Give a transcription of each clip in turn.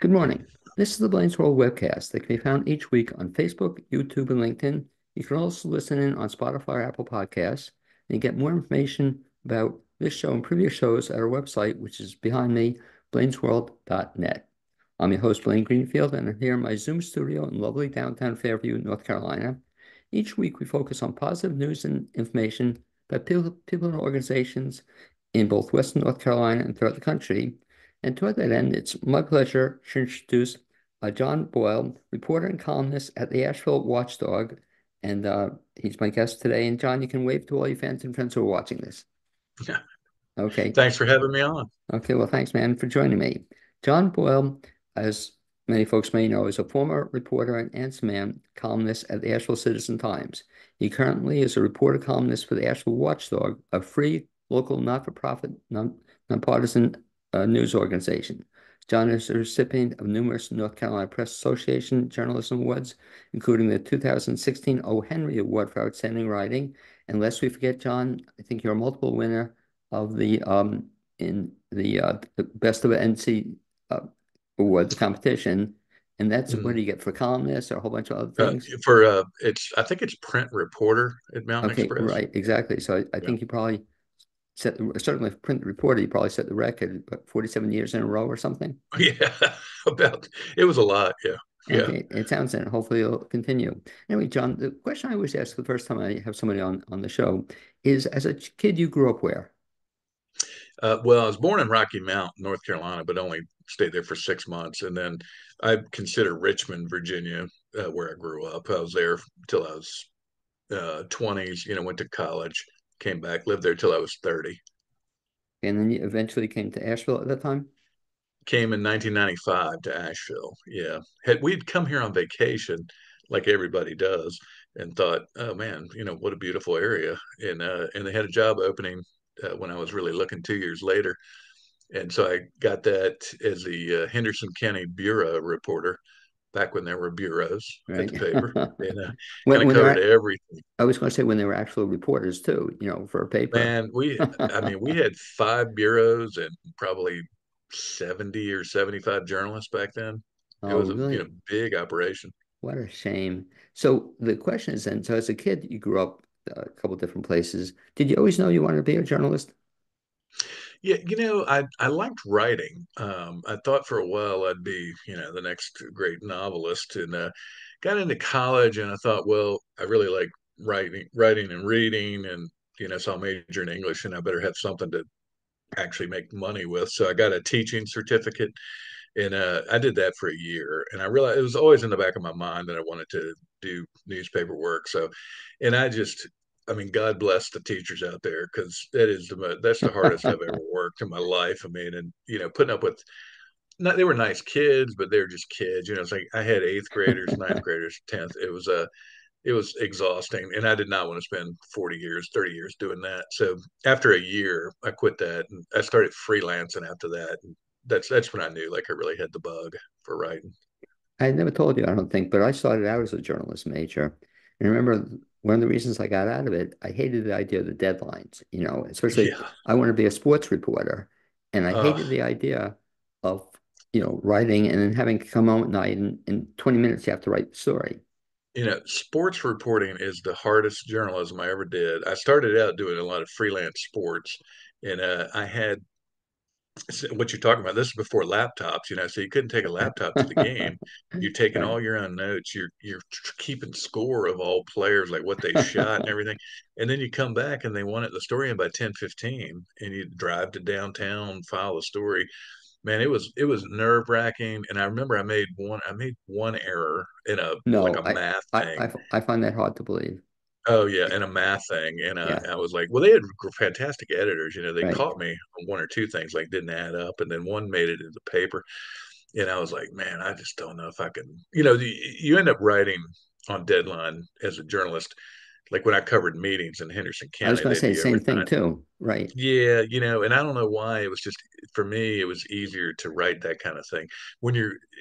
Good morning. This is the Blaine's World webcast that can be found each week on Facebook, YouTube, and LinkedIn. You can also listen in on Spotify or Apple Podcasts, and you get more information about this show and previous shows at our website, which is behind me, blainesworld.net. I'm your host, Blaine Greenfield, and I'm here in my Zoom studio in lovely downtown Fairview, North Carolina. Each week, we focus on positive news and information about people and organizations in both Western North Carolina and throughout the country. And toward that end, it's my pleasure to introduce John Boyle, reporter and columnist at the Asheville Watchdog. And he's my guest today. And John, you can wave to all your fans and friends who are watching this. Yeah. Okay. Thanks for having me on. Okay. Well, thanks, man, for joining me. John Boyle, as many folks may know, is a former reporter and Answerman columnist at the Asheville Citizen-Times. He currently is a reporter columnist for the Asheville Watchdog, a free local not-for-profit, nonpartisan news organization. John is a recipient of numerous North Carolina Press Association journalism awards, including the 2016 O. Henry Award for Outstanding Writing. And lest we forget, John, I think you're a multiple winner of the Best of NC award, the competition. And that's what Mm. do you get for columnists or a whole bunch of other things? I think it's print reporter at Mountain Okay, Express. right, exactly. So I Yeah. think you probably certainly print reporter, you probably set the record, but 47 years in a row or something. Yeah. About it was a lot. Yeah. Yeah. Okay, it sounds it. Hopefully it'll continue. Anyway, John, the question I always ask the first time I have somebody on the show is, as a kid, you grew up where? Well, I was born in Rocky Mount, North Carolina, but only stayed there for 6 months, and then I consider Richmond, Virginia, where I grew up. I was there till I was 20s. Went to college, came back, lived there till I was 30. And then you eventually came to Asheville at that time? Came in 1995 to Asheville. Yeah. We'd come here on vacation like everybody does and thought, oh man, what a beautiful area. And they had a job opening when I was really looking 2 years later. And so I got that as the Henderson County Bureau reporter back when there were bureaus at Right. the paper and kind When of when covered they're, everything. I was going to say when they were actual reporters too, for a paper. Man, I mean, we had five bureaus and probably 70 or 75 journalists back then. It Oh, was a, really? big operation. What a shame. So the question is then, so as a kid, you grew up a couple different places. Did you always know you wanted to be a journalist? Yeah, I liked writing. I thought for a while I'd be, the next great novelist, and got into college, and I thought, well, I really like writing and reading, and so I'll major in English, and I better have something to actually make money with. So I got a teaching certificate, and I did that for a year, and I realized it was always in the back of my mind that I wanted to do newspaper work. So, and I mean, God bless the teachers out there because that's the hardest I've ever worked in my life. I mean, and putting up with not they were nice kids, but they were just kids. It's like I had eighth graders, ninth graders, tenth. It was exhausting, and I did not want to spend 40 years, 30 years doing that. So after a year, I quit that, and I started freelancing after that. And that's when I knew like I really had the bug for writing. I never told you, I don't think, but I started out as a journalism major. And I remember one of the reasons I got out of it, I hated the idea of the deadlines, especially Yeah. I want to be a sports reporter. And I Uh, hated the idea of, writing and then having to come home at night and in 20 minutes you have to write the story. Sports reporting is the hardest journalism I ever did. I started out doing a lot of freelance sports, and I had what you're talking about. This is before laptops, so you couldn't take a laptop to the game. You're taking Right. all your own notes. You're keeping score of all players, like what they shot and everything. And then you come back and they want it the story in by 10:15, and you drive to downtown, file the story. Man, it was nerve wracking. And I remember I made one error in a like No, a math thing. I find that hard to believe. Oh yeah, and a math thing, and Yeah, I was like, well, they had fantastic editors. They right. caught me on one or two things like didn't add up, and then one made it in the paper, and I was like, man, I just don't know if I can. You end up writing on deadline as a journalist. Like when I covered meetings in Henderson I was County, going to they'd say the be same thing overtime. too. Right. Yeah, and I don't know why it was just for me, it was easier to write that kind of thing when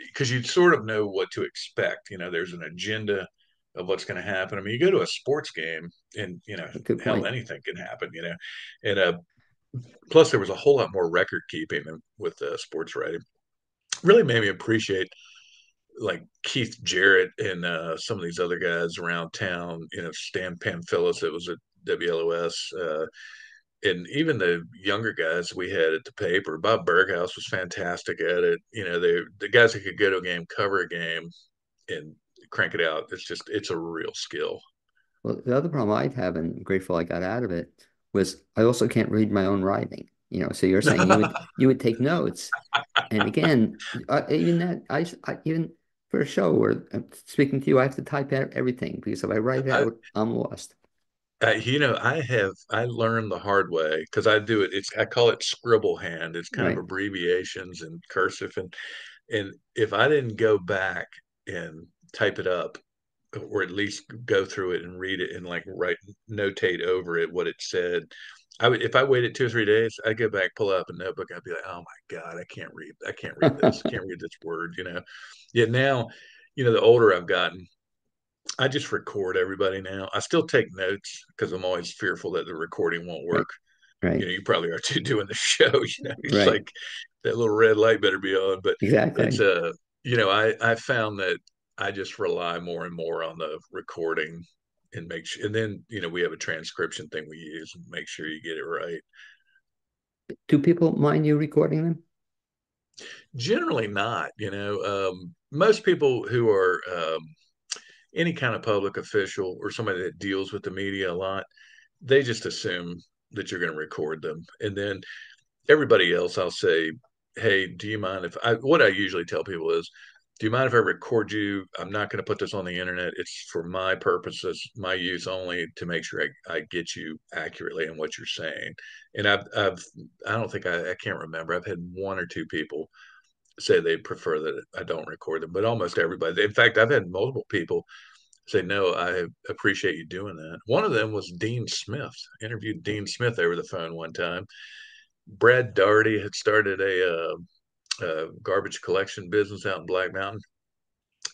because you sort of know what to expect. There's an agenda of what's going to happen. I mean, you go to a sports game and, Good hell, point. anything can happen. And plus there was a whole lot more record keeping with sports writing. really made me appreciate like Keith Jarrett and some of these other guys around town. Stan Pamphilis that was at WLOS, and even the younger guys we had at the paper. Bob Berghaus was fantastic at it. The guys that could go to a game, cover a game, and crank it out. It's a real skill. Well, the other problem I'd have, and I'm grateful I got out of it, was I also can't read my own writing. So you're saying you would take notes, and again, even that even for a show where I'm speaking to you, I have to type out everything because if I write it I, out, I'm lost. I learned the hard way because I do it. I call it scribble hand. It's kind of Right. abbreviations and cursive, and if I didn't go back and type it up, or at least go through it and read it and like notate over it what it said. If I waited 2 or 3 days, I'd go back, pull up a notebook. I'd be like, oh my God, I can't read this. I can't read this word. Yet now, the older I've gotten, I just record everybody now. I still take notes because I'm always fearful that the recording won't Right. work. Right. You probably are too doing the show. It's Right. like that little red light better be on. But it's Exactly. I found that I just rely more and more on the recording and make sure. And then we have a transcription thing we use and make sure you get it right. Do people mind you recording them? Generally not. Most people who are any kind of public official or somebody that deals with the media a lot, they just assume that you're going to record them. And then everybody else, I'll say, hey, do you mind if what I usually tell people is, do you mind if I record you? I'm not going to put this on the internet. It's for my purposes, my use only to make sure I get you accurately in what you're saying. And I don't think I can't remember. I've had one or two people say they prefer that I don't record them, but almost everybody. In fact, I've had multiple people say, no, I appreciate you doing that. One of them was Dean Smith. I interviewed Dean Smith over the phone one time. Brad Daugherty had started a garbage collection business out in Black Mountain.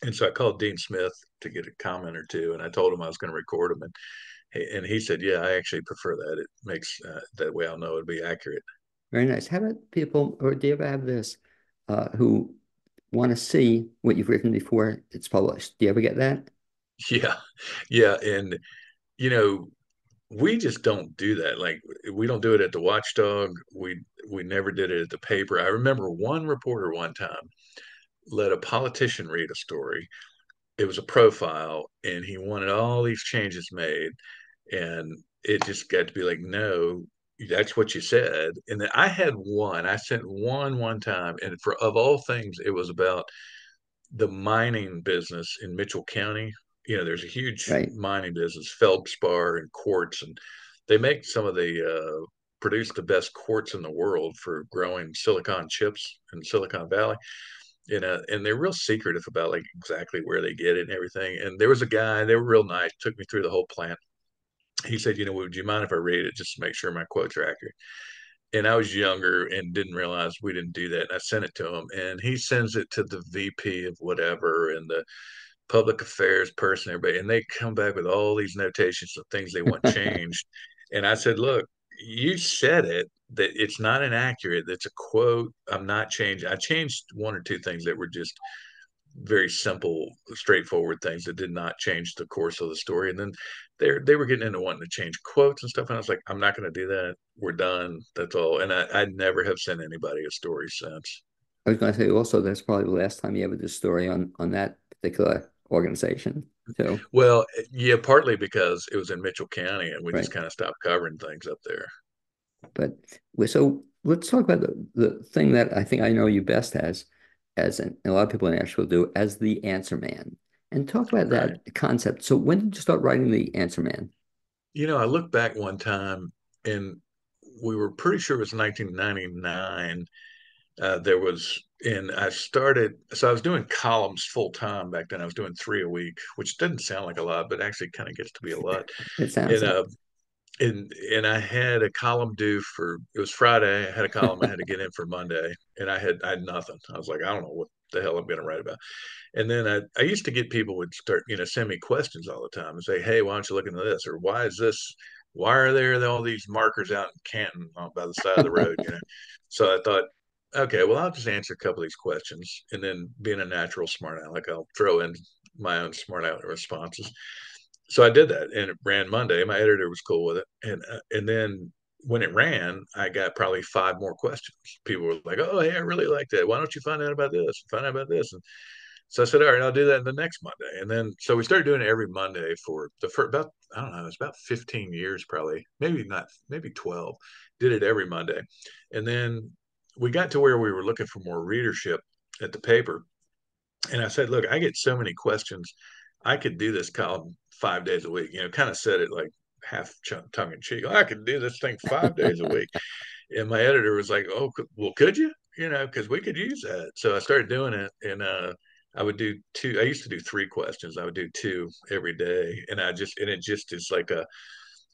And so I called Dean Smith to get a comment or two, and I told him I was going to record him, and he said, "Yeah, I actually prefer that. It makes that way I'll know it'll be accurate." Very nice. How about people, or do you ever have this, who want to see what you've written before it's published? Do you ever get that? Yeah, yeah, and you know, we just don't do that. Like we don't do it at the Watchdog. We never did it at the paper. I remember one reporter one time let a politician read a story. It was a profile, and he wanted all these changes made, and it just got to be like, no, that's what you said. And then I sent one time, and for of all things, it was about the mining business in Mitchell County. There's a huge Right. mining business, feldspar and quartz, and they make some of the produce the best quartz in the world for growing silicon chips in Silicon Valley. And they're real secretive about like exactly where they get it and everything. And there was a guy, they were real nice, took me through the whole plant. He said, would you mind if I read it just to make sure my quotes are accurate? And I was younger and didn't realize we didn't do that. And I sent it to him, and he sends it to the VP of whatever and the public affairs person, everybody, and they come back with all these notations of things they want changed. And I said, look, you said it that it's not inaccurate. It's a quote. I'm not changing. I changed one or two things that were just very simple, straightforward things that did not change the course of the story. And then they were getting into wanting to change quotes and stuff. And I was like, I'm not going to do that. We're done. That's all. And I never have sent anybody a story since. I was going to say also that's probably the last time you ever did a story on that particular organization too. Well, yeah, partly because it was in Mitchell County and we Right. just kind of stopped covering things up there. But so let's talk about the thing that I think I know you best as and a lot of people in Asheville do, as the answer man. And talk about Right. that concept. So when did you start writing the answer man? I look back one time and we were pretty sure it was 1999. There was, and I started, so I was doing columns full time back then. I was doing three a week, which doesn't sound like a lot, but actually kind of gets to be a lot. It sounds And like and I had a column due for it was Friday. I had a column I had to get in for Monday, and I had nothing. I was like, I don't know what the hell I'm going to write about. And then I used to get people would start send me questions all the time and say, hey, why don't you look into this, or why is this? Why are there all these markers out in Canton by the side of the road? So I thought, Okay, well, I'll just answer a couple of these questions, and then being a natural smart aleck, I'll throw in my own smart aleck responses. So I did that, and it ran Monday. My editor was cool with it, and then when it ran, I got probably five more questions. People were like, "Oh, hey, I really like that. Why don't you find out about this? Find out about this?" And so I said, "All right, I'll do that the next Monday." And then so we started doing it every Monday for the first about I don't know, it's about 15 years probably, maybe not, maybe 12. Did it every Monday, and then we got to where we were looking for more readership at the paper, and I said, look, I get so many questions. I could do this column 5 days a week, kind of said it like half tongue in cheek. I could do this thing 5 days a week. And my editor was like, oh, well, could you? Because we could use that. So I started doing it. And I would do two. I used to do three questions. I would do two every day. And it just is like a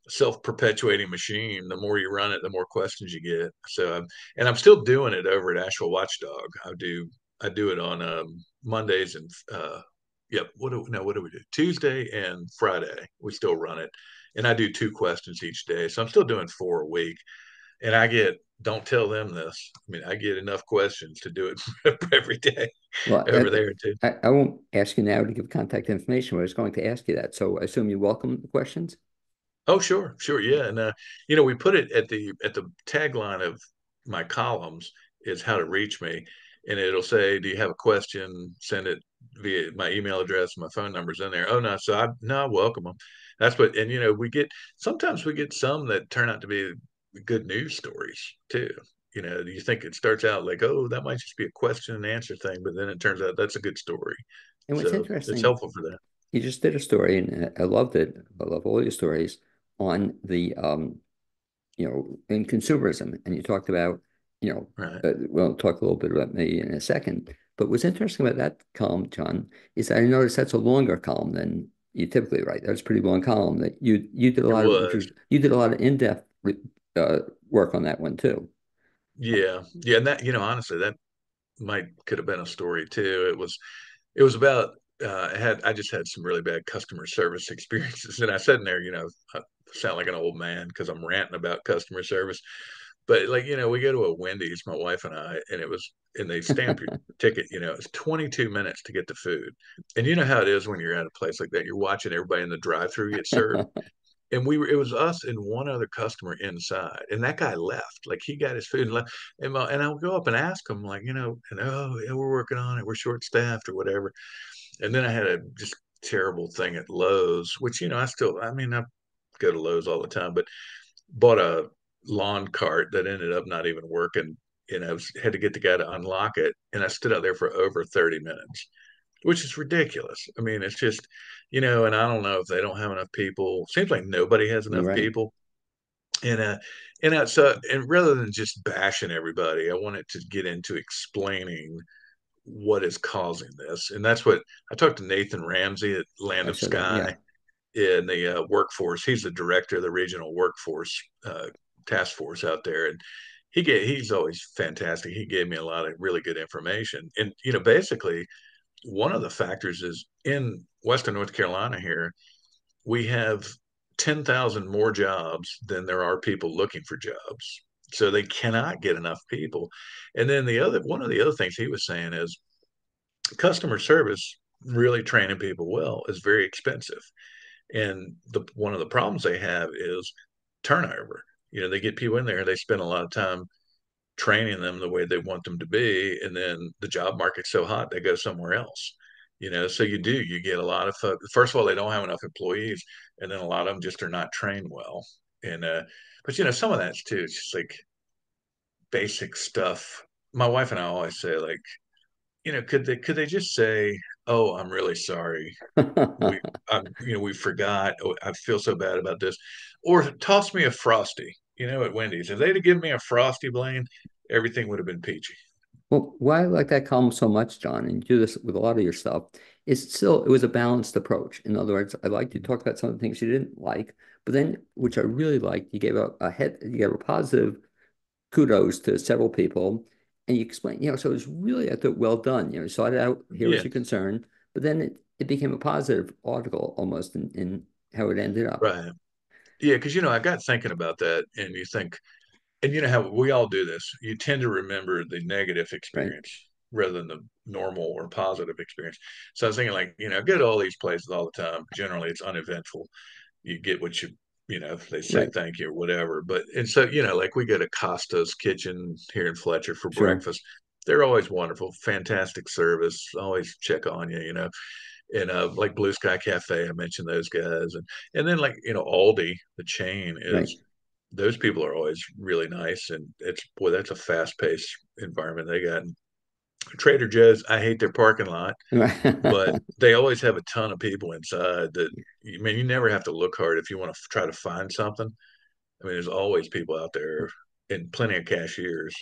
self-perpetuating machine. The more you run it, the more questions you get. And I'm still doing it over at Asheville Watchdog. I do it on Mondays and yep. What do we do? Tuesday and Friday. We still run it, and I do two questions each day. So I'm still doing four a week, and I get. Don't tell them this. I mean, I get enough questions to do it every day Well, over there too. I won't ask you now to give contact information. I was going to ask you that. So I assume you welcome the questions? Oh, sure, sure, yeah, and we put it at the tagline of my columns is how to reach me, and it'll say, "Do you have a question? Send it via my email address. My phone number's in there." Oh no, so I no, I welcome them. That's what, and sometimes we get some that turn out to be good news stories too. You think it starts out like, oh, that might just be a question and answer thing, but then it turns out that's a good story. And what's So it's interesting, helpful for that. you just did a story, and I loved it. I love all your stories on in consumerism. And you talked about, Right. we'll talk a little bit about me in a second. But what's interesting about that column, John, is that I noticed that's a longer column than you typically write. That was a pretty long column that you did a It lot of, which was. was, you did a lot of in-depth uh, work on that one too. Yeah. Yeah. And that, honestly, that could have been a story too. It was about I just had some really bad customer service experiences, and I said in there, I sound like an old man because I'm ranting about customer service. But like, we go to a Wendy's, my wife and I, and they stamp your ticket, it's 22 minutes to get the food. And you know how it is when you're at a place like that, you're watching everybody in the drive-through get served. And it was us and one other customer inside, and that guy left. Like he got his food and left. And I'll go up and ask him, like, and oh yeah, we're working on it, we're short staffed or whatever. And then I had a just terrible thing at Lowe's, which I mean, I go to Lowe's all the time, but bought a lawn cart that ended up not even working. Had to get the guy to unlock it, and I stood out there for over 30 minutes, which is ridiculous. I mean, it's just, and I don't know if they don't have enough people. Seems like nobody has You're enough right. people. And rather than just bashing everybody, I wanted to get into explaining what is causing this. And that's what I talked to Nathan Ramsey at Land I of said that. Yeah. Sky in the workforce. He's the director of the regional workforce task force out there. And he's always fantastic. He gave me a lot of really good information. And, basically, one of the factors is in Western North Carolina here, we have 10,000 more jobs than there are people looking for jobs. So they cannot get enough people. And then one of the other things he was saying is customer service, really training people well, is very expensive. And one of the problems they have is turnover. They get people in there, they spend a lot of time training them the way they want them to be, and then the job market's so hot they go somewhere else. So you get a lot of first of all, they don't have enough employees, and then a lot of them just are not trained well. And but some of that's too, it's just like basic stuff. My wife and I always say, like, could they just say, oh, I'm really sorry, we we forgot, oh, I feel so bad about this, or toss me a frosty, at Wendy's. If they'd have given me a frosty, Blaine, everything would have been peachy. Well, why I like that column so much, John, and you do this with a lot of your stuff, is still it was a balanced approach. In other words, I liked you talk about some of the things you didn't like, but then which I really liked, you gave a positive kudos to several people, and you explained, so it was really, I thought, well done. You started out here was Yeah, your concern, but then it became a positive article almost in how it ended up. right. Yeah, because I got thinking about that, and you think, and you know how we all do this. You tend to remember the negative Right, experience rather than the normal or positive experience. So I was thinking, like, I go to all these places all the time. Generally, it's uneventful. You get what they say right, thank you or whatever. But and so like we go to Costa's Kitchen here in Fletcher for sure, breakfast. They're always wonderful, fantastic service. Always check on you, and like Blue Sky Cafe, I mentioned those guys, and then like Aldi, the chain right. is those people are always really nice, and it's boy, that's a fast paced environment they got. And Trader Joe's, I hate their parking lot, but they always have a ton of people inside that, man, you never have to look hard if you want to try to find something. I mean, there's always people out there and plenty of cashiers.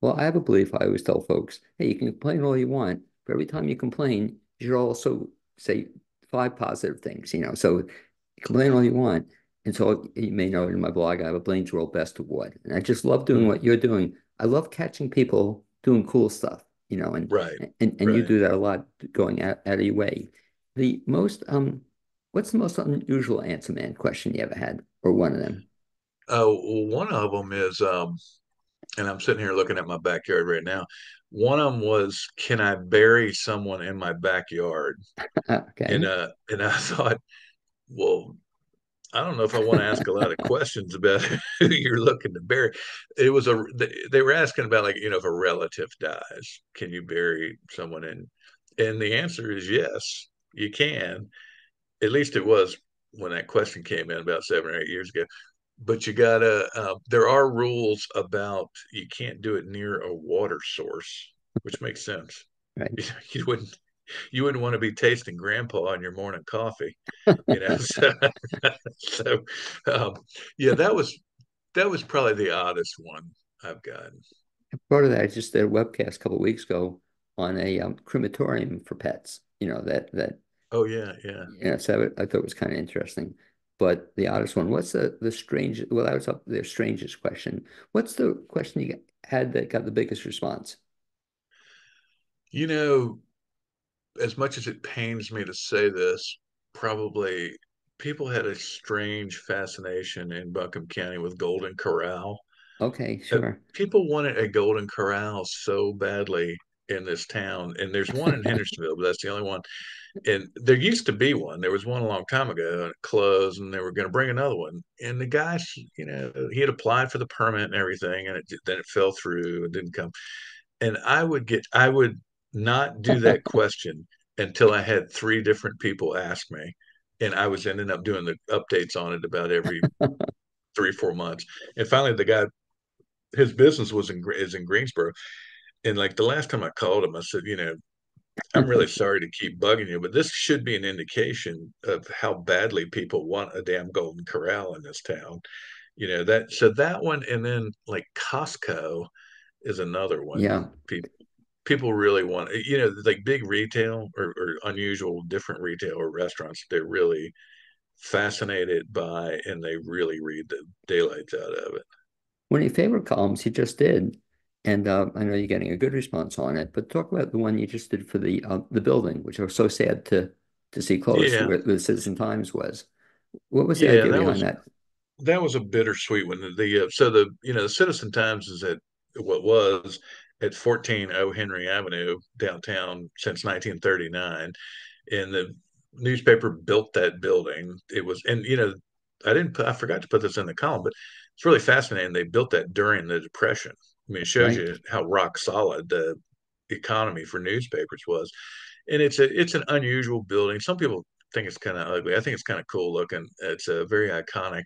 Well, I have a belief. I always tell folks, hey, you can complain all you want, but every time you complain, you should also say five positive things, So complain all you want. And so you may know in my blog, I have a Blaine's World Best Award. And I just love doing Hmm. what you're doing. I love catching people doing cool stuff, and Right, and you right. do that a lot going out of your way. The most what's the most unusual answer man question you ever had, or one of them? One of them is, and I'm sitting here looking at my backyard right now. One of them was, can I bury someone in my backyard? And Okay. I thought, well, I don't know if I want to ask a lot of questions about who you're looking to bury. It was they were asking about, like, if a relative dies, can you bury someone in? And the answer is yes, you can. At least it was when that question came in about 7 or 8 years ago. But you gotta, there are rules about you can't do it near a water source, which makes sense. Right. You wouldn't you wouldn't want to be tasting grandpa on your morning coffee, so, so um, yeah, that was probably the oddest one I've gotten. Part of that, I just did a webcast a couple of weeks ago on a crematorium for pets. Oh yeah, yeah. So I thought it was kind of interesting. But the oddest one, what's the strangest? Well, that was up their strangest question. What's the question you had that got the biggest response? you know as much as it pains me to say this, probably people had a strange fascination in Buncombe County with Golden Corral. Okay, uh, sure. People wanted a Golden Corral so badly in this town, and there's one in Hendersonville, but that's the only one. And there used to be one. There was one a long time ago, and it closed, and they were going to bring another one. And the guy, he had applied for the permit and everything, and then it fell through and didn't come. And I would not do that question until I had three different people ask me, and I was ending up doing the updates on it about every 3 4 months. And finally, the guy, his business is in Greensboro, and like the last time I called him, I said, I'm really sorry to keep bugging you, but this should be an indication of how badly people want a damn Golden Corral in this town. That one, and then like Costco is another one. Yeah. People really want, like big retail or unusual different retail or restaurants. They're really fascinated by, and they really read the daylights out of it. One of your favorite columns you just did, and I know you're getting a good response on it, but talk about the one you just did for the building, which I was so sad to see close, Yeah, where the Citizen Times was. What was the yeah, idea that behind was that? that was a bittersweet one. The Citizen Times is at what was at 14 O Henry Avenue downtown since 1939, and the newspaper built that building. It was, and I forgot to put this in the column, but it's really fascinating. They built that during the Depression. I mean, it shows Right? you how rock solid the economy for newspapers was. And it's an unusual building. Some people think it's kind of ugly. I think it's kind of cool looking. It's a very iconic.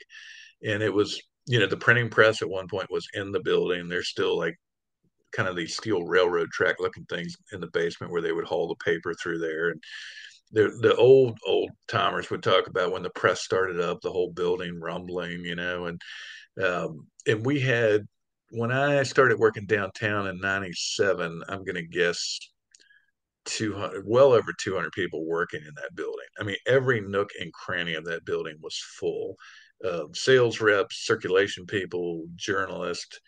And it was, the printing press at one point was in the building. There's still like kind of these steel railroad track looking things in the basement where they would haul the paper through there. And the old timers would talk about when the press started up, the whole building rumbling, and we had, when I started working downtown in '97, I'm going to guess 200, well over 200 people working in that building. I mean, every nook and cranny of that building was full. Sales reps, circulation people, journalists,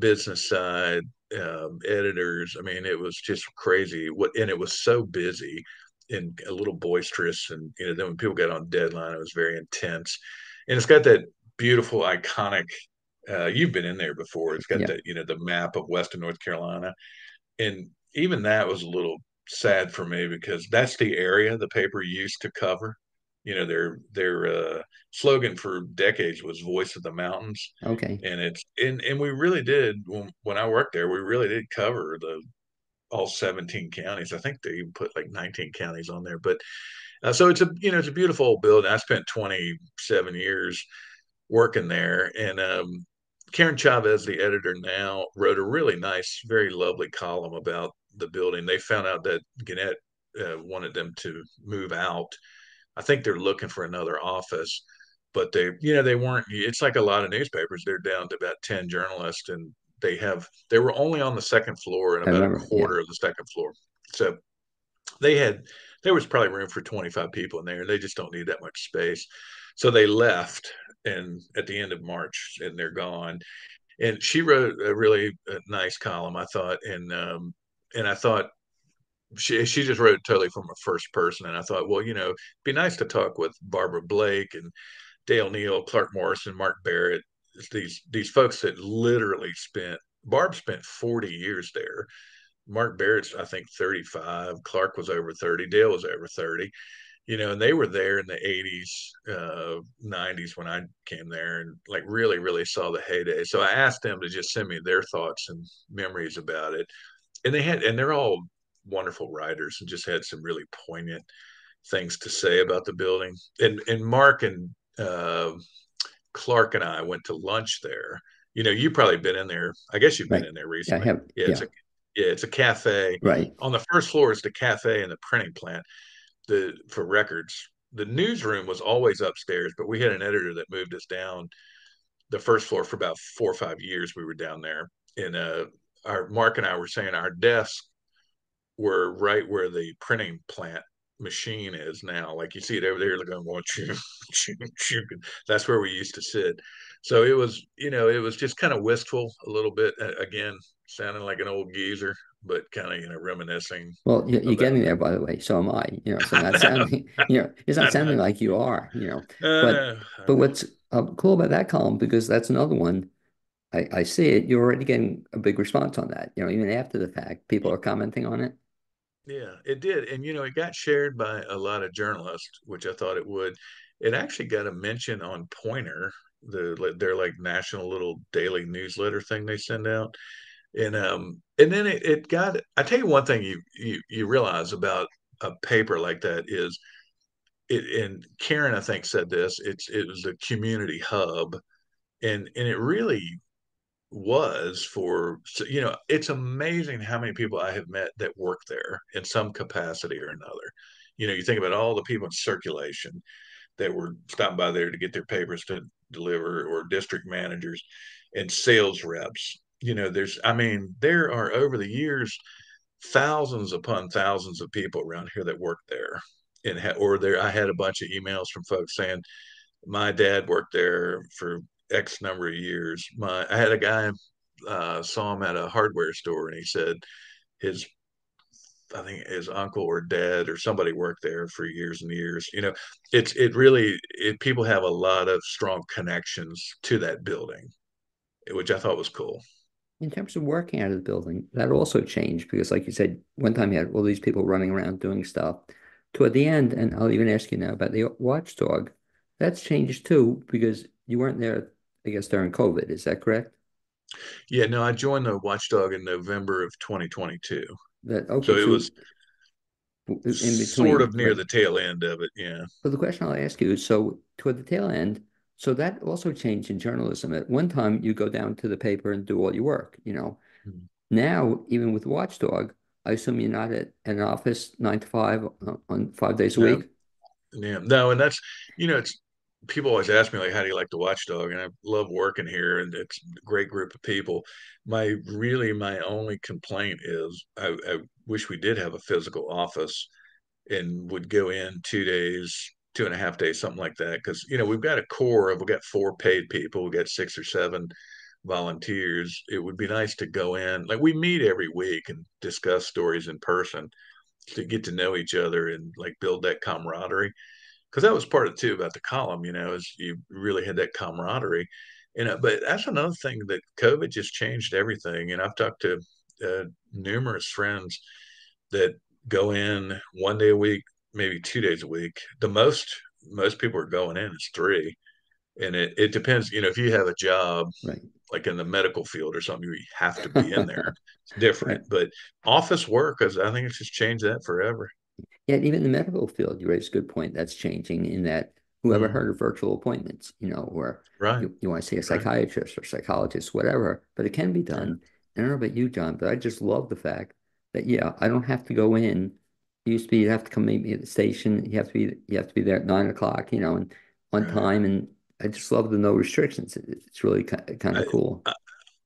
business side, editors. I mean, it was just crazy. And it was so busy and a little boisterous. And then when people got on deadline, it was very intense. And it's got that beautiful, iconic You've been in there before. It's got Yeah. the, the map of Western North Carolina. And even that was a little sad for me because that's the area the paper used to cover. Their slogan for decades was "Voice of the Mountains," Okay. and we really did when I worked there. We really did cover the all 17 counties. I think they even put like 19 counties on there. But so it's a beautiful old building. I spent 27 years working there, and Karen Chavez, the editor now, wrote a really nice, very lovely column about the building. They found out that Gannett wanted them to move out. I think they're looking for another office, but they weren't. It's like a lot of newspapers. They're down to about 10 journalists, and they were only on the second floor and I about a remember. Yeah. quarter of the second floor. So they had there was probably room for 25 people in there, and they just don't need that much space. So they left, and at the end of March, and they're gone. And she wrote a really nice column, I thought, and I thought she just wrote it totally from a first person. And I thought, well, it'd be nice to talk with Barbara Blake and Dale Neal, Clark Morrison, Mark Barrett, these folks that literally Barb spent 40 years there. Mark Barrett's, I think, 35. Clark was over 30. Dale was over 30. And they were there in the 80s, 90s when I came there and like really, really saw the heyday. So I asked them to just send me their thoughts and memories about it. And they're all wonderful writers and just had some really poignant things to say about the building. And Mark and Clark and I went to lunch there. You've probably been in there. I guess you've been Right. in there Yeah. I recently. have. Yeah. Yeah, it's a cafe. Right. On the first floor is the cafe and the printing plant for records. The newsroom was always upstairs, but we had an editor that moved us down the first floor for about 4 or 5 years. We were down there, and our Mark and I were saying our desks were right where the printing plant machine is now. Like you see it over there, going, well, that's where we used to sit. So it was just kind of wistful a little bit. Again, sounding like an old geezer, but kind of reminiscing Well, you're about getting there, by the way. So am I. So not that. sounding, it's not I know, sounding like you are. I But know, I but know. what's cool about that column because that's another one. I see it. You're already getting a big response on that. Even after the fact, people are commenting on it. Yeah, it did. And, it got shared by a lot of journalists, which I thought it would. It actually got a mention on Pointer, their like national little daily newsletter thing they send out. And then it got, I tell you one thing you realize about a paper like that is and Karen, I think, said this, it was a community hub. And it really was it's amazing how many people I have met that work there in some capacity or another. You think about all the people in circulation that were stopping by there to get their papers to deliver, or district managers and sales reps. There are over the years thousands upon thousands of people around here that work there. Or there, I had a bunch of emails from folks saying, my dad worked there for X number of years. I had a guy saw him at a hardware store, and he said his I think his uncle or dad or somebody worked there for years and years. People have a lot of strong connections to that building, which I thought was cool. In terms of working out of the building, that also changed because, like you said, one time you had all these people running around doing stuff. Toward the end, and I'll even ask you now about the Watchdog, that's changed too because you weren't there, I guess, during COVID. Is that correct? Yeah, no, I joined the Watchdog in November of 2022. That So okay? it So was in sort between, of near right? the tail end of it. Yeah. So the question I'll ask you is, so toward the tail end, so that also changed in journalism. At one time, you go down to the paper and do all your work. Mhm. Now, even with Watchdog, I assume you're not at an office 9 to 5 on 5 days a No, week. yeah, no, and that's it's people always ask me like, how do you like the Watchdog? And I love working here, and it's a great group of people. My only complaint is I wish we did have a physical office and would go in 2 days, 2.5 days, something like that. Because we've got 4 paid people, we've got 6 or 7 volunteers. It would be nice to go in, like we meet every week and discuss stories in person to get to know each other and like build that camaraderie, because that was part of too about the column, is you really had that camaraderie. But that's another thing that COVID just changed everything. And I've talked to numerous friends that go in 1 day a week, maybe 2 days a week. The most people are going in is three. And it depends, if you have a job Right. like in the medical field or something, you have to be in there. It's different. Right. But office work, I think it's just changed that forever. Yet even the medical field, you raise a good point. That's changing in that whoever Mm, heard of virtual appointments, or right, you want to see a right. psychiatrist or psychologist, whatever, but it can be Yeah, done. I don't know about you, John, but I just love the fact that, yeah, I don't have to go in. It used to be you have to come meet me at the station. You have to be there at 9 o'clock, and on right. time. And I just love the no restrictions. It's really kind of I, cool. I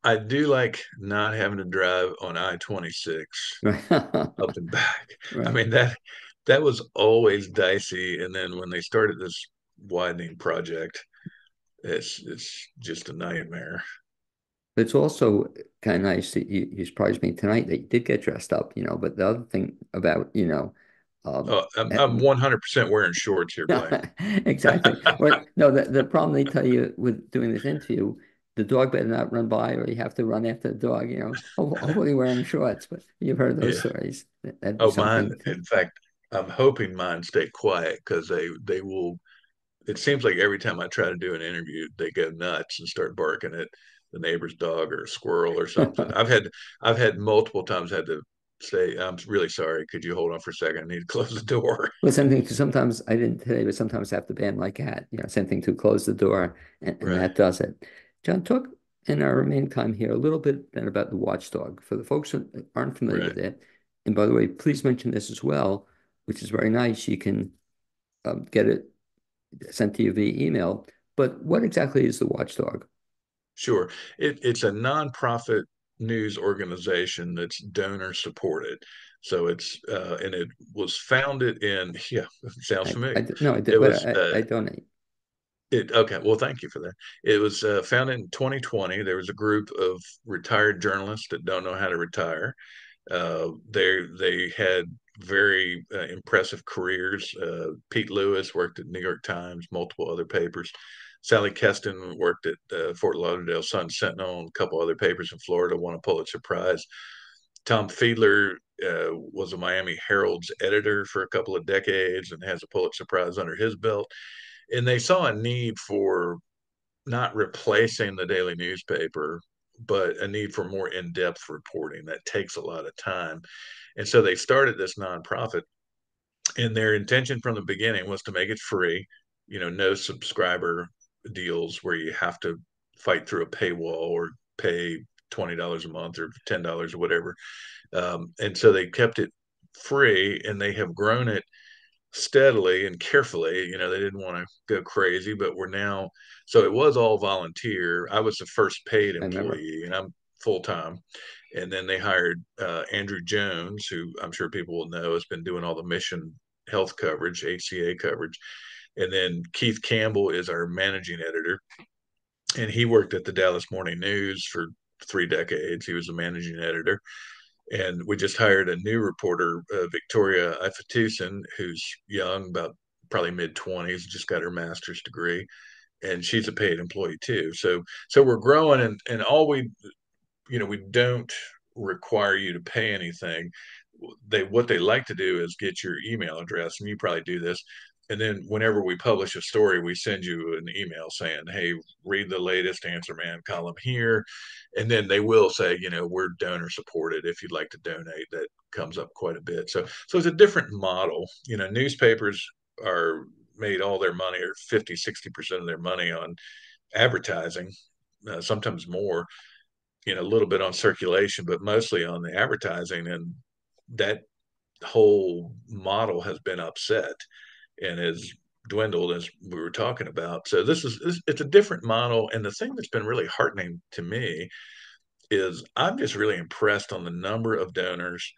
I do like not having to drive on I-26 Right. up and back. I Right. mean that was always dicey, and then when they started this widening project, it's just a nightmare. But it's also kind of nice that you surprised me tonight that you did get dressed up, But the other thing about, um, Oh, I'm um, 100% wearing shorts here, Blaine. exactly. Or no, the problem they tell you with doing this interview, the dog better not run by, or you have to run after the dog, hopefully wearing shorts. But you've heard those Yeah. stories. That'd be Oh, mine. something to, In fact, I'm hoping mine stay quiet because they will. It seems like every time I try to do an interview, they go nuts and start barking at the neighbor's dog or a squirrel or something. I've had multiple times had to say, "I'm really sorry. Could you hold on for a second? I need to close the door." well, same thing too. Sometimes I didn't today, but sometimes I have to ban my cat. Same thing to close the door, and Right. that does it. John, talk in our remaining time here a little bit then about the Watchdog for the folks who aren't familiar Right. with it. And by the way, please mention this as well, which is very nice. You can get it sent to you via email. But what exactly is the Watchdog? Sure. It's a nonprofit news organization that's donor supported. So and it was founded in, yeah, sounds familiar. No, I did, It but was, I donate. okay. Well, thank you for that. It was founded in 2020. There was a group of retired journalists that don't know how to retire. They had very impressive careers. Pete Lewis worked at New York Times, multiple other papers. Sally Keston worked at Fort Lauderdale Sun Sentinel and a couple other papers in Florida, won a Pulitzer Prize. Tom Fiedler was a Miami Herald's editor for a couple of decades and has a Pulitzer Prize under his belt. And they saw a need for not replacing the daily newspaper, but a need for more in-depth reporting that takes a lot of time. And so they started this nonprofit, and their intention from the beginning was to make it free, no subscriber deals where you have to fight through a paywall or pay $20 a month or $10 or whatever. And so they kept it free, and they have grown it steadily and carefully. They didn't want to go crazy, but we're now, so it was all volunteer. I was the first paid I remember. employee, and I'm full time. And then they hired Andrew Jones, who I'm sure people will know has been doing all the mission health coverage, HCA coverage. And then Keith Campbell is our managing editor, and he worked at the Dallas Morning News for 3 decades. He was a managing editor. And we just hired a new reporter, Victoria Ifatusin, who's young, about probably mid 20s, just got her master's degree, and she's a paid employee too. So we're growing, and all we don't require you to pay anything. What they like to do is get your email address, and you probably do this. And then whenever we publish a story, we send you an email saying, "Hey, read the latest Answerman column here." And then they will say, "We're donor supported. If you'd like to donate," that comes up quite a bit. So it's a different model. Newspapers are made all their money, or 50, 60% of their money on advertising, sometimes more, a little bit on circulation, but mostly on the advertising. And that whole model has been upset and has dwindled, as we were talking about. So it's a different model. And the thing that's been really heartening to me is I'm just really impressed on the number of donors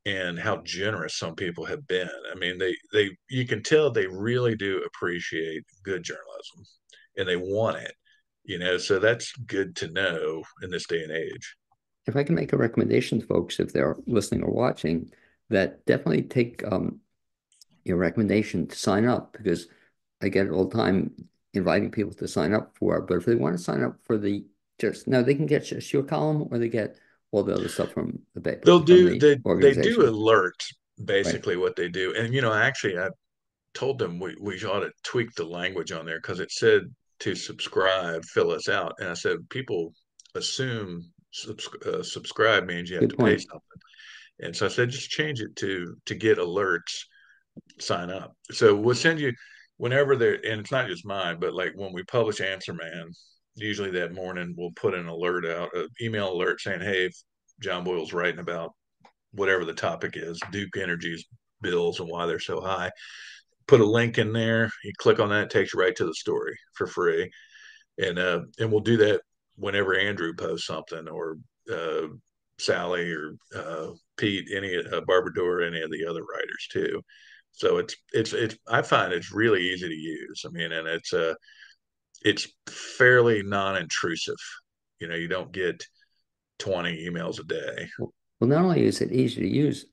and how generous some people have been. I mean, they you can tell they really do appreciate good journalism, and they want it. So that's good to know in this day and age. If I can make a recommendation to folks, if they're listening or watching, that definitely take your recommendation to sign up because I get it all the time. inviting people to sign up for. But if they want to sign up for the just no, they can get just your column, or they get all the other stuff from the paper, They'll from do the they do organization, alerts, right? basically what they do. And actually I told them we ought to tweak the language on there because it said to subscribe, fill us out. And I said, people assume subscribe means you have Good to pay point. something. And so I said, just change it to get alerts, sign up. So we'll send you whenever they're, and it's not just mine, but like when we publish Answerman, usually that morning we'll put an alert out, an email alert saying, hey, if John Boyle's writing about whatever the topic is, Duke Energy's bills and why they're so high, put a link in there. You click on that, it takes you right to the story for free. And we'll do that whenever Andrew posts something, or uh, Sally, or Pete, any Barbara Dora, any of the other writers too. So it's I find it's really easy to use. I mean, and it's fairly non-intrusive. You don't get 20 emails a day. Well, not only is it easy to use,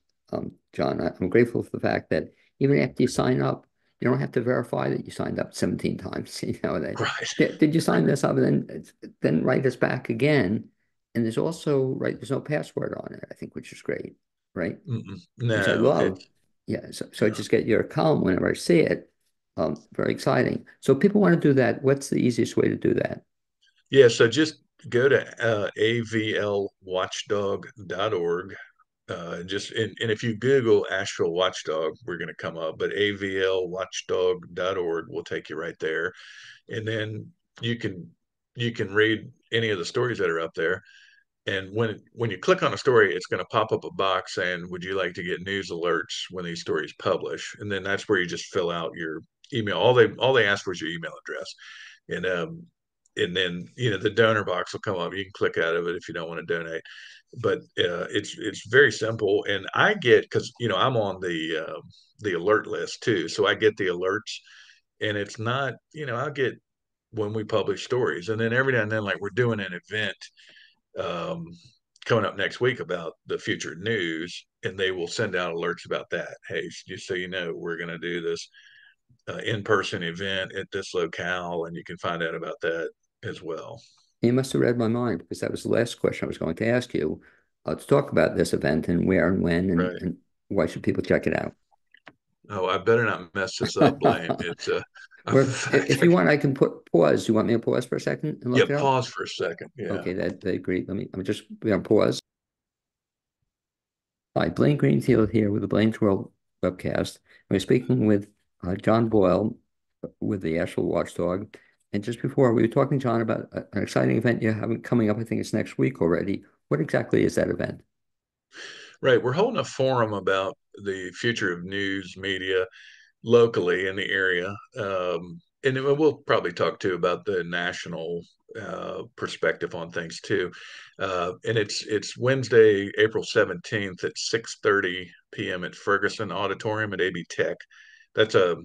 John, I'm grateful for the fact that even after you sign up, you don't have to verify that you signed up 17 times. You know, Right. did you sign this up? And then write us back again. And there's also, right, there's no password on it, I think, which is great, right? Mm-mm. Which I No, love. it's Yeah. So I yeah. just get your column whenever I see it. Very exciting. So if people want to do that, what's the easiest way to do that? Yeah, so just go to avlwatchdog.org. And if you Google Asheville Watchdog, we're going to come up, but avlwatchdog.org will take you right there. And then you can you can read any of the stories that are up there. And when you click on a story, it's going to pop up a box saying, "Would you like to get news alerts when these stories publish?" And then that's where you just fill out your email. All they ask for is your email address, and and then the donor box will come up. You can click out of it if you don't want to donate. But it's very simple, and I get, because I'm on the alert list too, so I get the alerts, and it's not, I'll get when we publish stories, and then every now and then, like we're doing an event um, coming up next week about the future news, and they will send out alerts about that. Hey, just so you know, we're going to do this in-person event at this locale, and you can find out about that as well. You must have read my mind because that was the last question I was going to ask you. To talk about this event and where and when Right. and why should people check it out? Oh, I better not mess this up, Blaine. It's in Or fact, if you want, I can put pause. You want me to pause for a second and yeah. look it up? Pause for a second. Yeah. Okay, that they agree. Let me just pause. Hi, Blaine Greenfield here with the Blaine's World webcast. We're speaking with John Boyle with the Asheville Watchdog. And just before we were talking, John, about an exciting event you have coming up. I think it's next week already. What exactly is that event? Right. We're holding a forum about the future of news media locally in the area. And then we'll probably talk too about the national perspective on things too. And it's Wednesday, April 17th at 6:30 p.m. at Ferguson Auditorium at AB Tech. That's a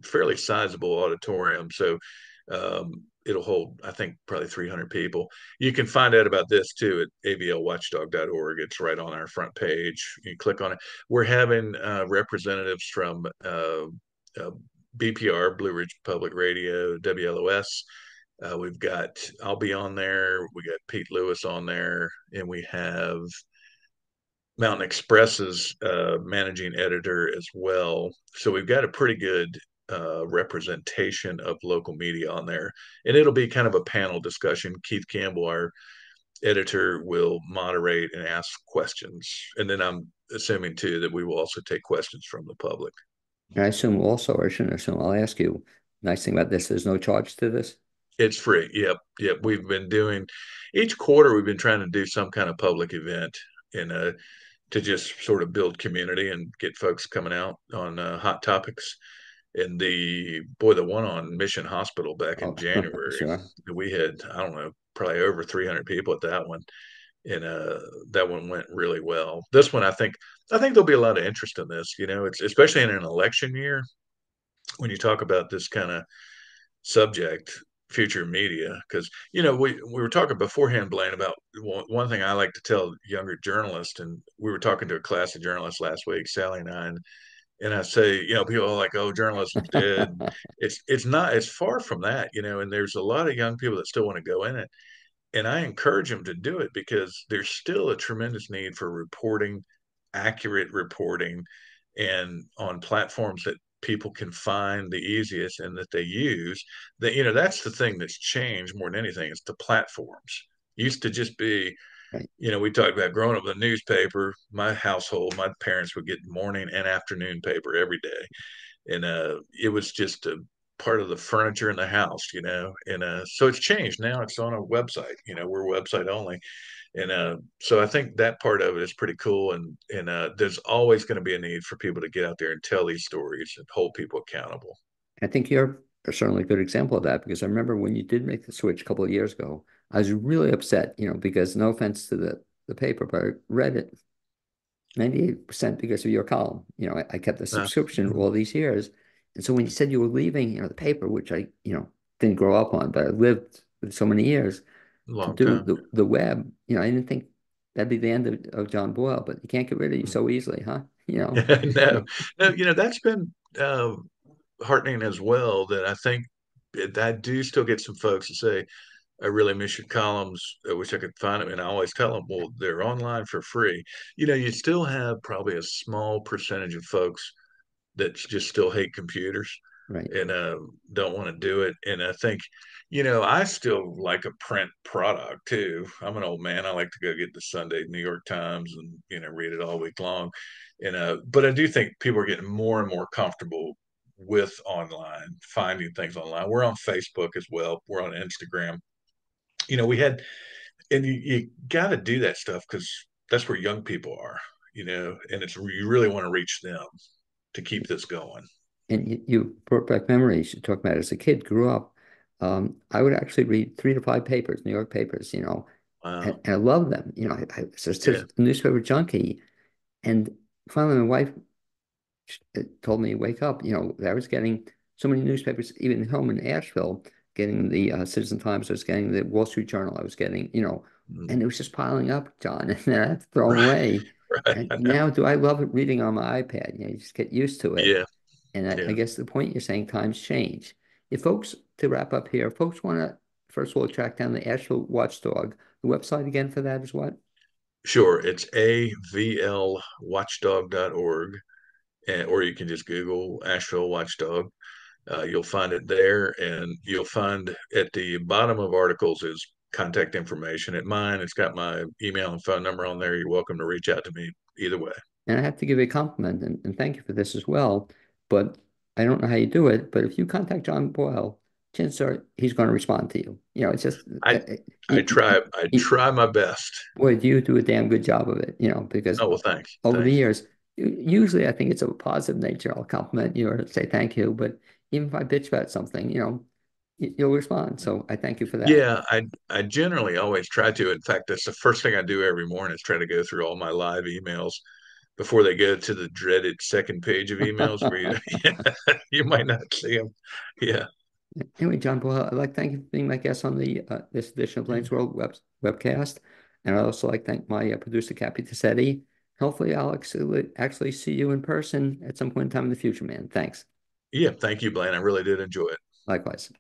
fairly sizable auditorium. So it'll hold, I think, probably 300 people. You can find out about this too at ablwatchdog.org. It's right on our front page. You click on it. We're having representatives from uh, BPR, Blue Ridge Public Radio, WLOS. I'll be on there. We got Pete Lewis on there, and we have Mountain Express's managing editor as well. So we've got a pretty good representation of local media on there. And it'll be kind of a panel discussion. Keith Campbell, our editor, will moderate and ask questions. And then I'm assuming too that we will also take questions from the public. And I assume also, or I shouldn't assume, I'll ask you. Nice thing about this, there's no charge to this. It's free. Yep. Yep. We've been doing each quarter, we've been trying to do some kind of public event in to just sort of build community and get folks coming out on hot topics. And the one on Mission Hospital back in Oh, January, sure. we had, I don't know, probably over 300 people at that one. And that one went really well. This one, I think there'll be a lot of interest in this. It's especially in an election year when you talk about this kind of subject, future media, because we were talking beforehand, Blaine, about one thing I like to tell younger journalists, and we were talking to a class of journalists last week, Sally and I, And I say, people are like, "Oh, journalism's dead." It's not. It's far from that, And there's a lot of young people that still want to go in it, and I encourage them to do it because there's still a tremendous need for reporting, accurate reporting, and on platforms that people can find the easiest and that they use. That that's the thing that's changed more than anything. It's the platforms. Used to just be, Right. we talked about growing up with a newspaper. My household, my parents would get morning and afternoon paper every day, and it was just a part of the furniture in the house, and so it's changed. Now it's on a website. We're website only, and so I think that part of it is pretty cool. And there's always going to be a need for people to get out there and tell these stories and hold people accountable. I think you're certainly a good example of that because I remember when you did make the switch a couple of years ago, I was really upset, because no offense to the paper, but I read it 98% because of your column. I kept the subscription Mhm. all these years. And so when you said you were leaving, the paper, which I, didn't grow up on, but I lived with so many years to Long do time. the web, I didn't think that'd be the end of John Boyle, but you can't get rid of you so easily, huh? No, no, that's been heartening as well. That I think that I do still get some folks that say, "I really miss your columns. I wish I could find them." And I always tell them, "Well, they're online for free." You still have probably a small percentage of folks that just still hate computers Right. and don't want to do it. And I think, I still like a print product too. I'm an old man. I like to go get the Sunday New York Times and read it all week long. And but I do think people are getting more and more comfortable with online, finding things online. We're on Facebook as well. We're on Instagram. We had, and you got to do that stuff because that's where young people are. And it's you really want to reach them to keep this going. And you brought back memories. You talk about as a kid, grew up. I would actually read 3 to 5 papers, New York papers, Wow. and I love them. I was just Yeah. a newspaper junkie. And finally, my wife told me, wake up. I was getting so many newspapers, even home in Asheville, getting the Citizen Times, I was getting the Wall Street Journal, I was getting, and Mm. it was just piling up, John, and then I had to throw them Right. away. Right. And I know. now, do I love it reading on my iPad? You just get used to it. Yeah. And I Yeah. guess the point you're saying, times change. If folks, to wrap up here, folks want to, first of all, track down the Asheville Watchdog, the website again for that is what? Sure. It's avlwatchdog.org, or you can just Google Asheville Watchdog. You'll find it there, and you'll find at the bottom of articles is contact information. At mine, it's got my email and phone number on there. You're welcome to reach out to me either way. And I have to give you a compliment and thank you for this as well. But I don't know how you do it. But if you contact John Boyle, chances are he's going to respond to you. It's just, I I you, try I you, try my best. boy, do you do a damn good job of it, because Oh well, thanks, over the thanks. years, usually I think it's of a positive nature. I'll compliment you or say thank you. But even if I bitch about something, you'll respond. So I thank you for that. Yeah, I generally always try to. In fact, that's the first thing I do every morning is try to go through all my live emails before they go to the dreaded second page of emails where you you might not see them. Yeah. Anyway, John Boyle, I'd like to thank you for being my guest on the this edition of Blaine's World webcast. And I'd also like to thank my producer, Cappy Tassetti. Hopefully, I'll actually see you in person at some point in time in the future, man. Thanks. Yeah, thank you, Blaine. I really did enjoy it. Likewise.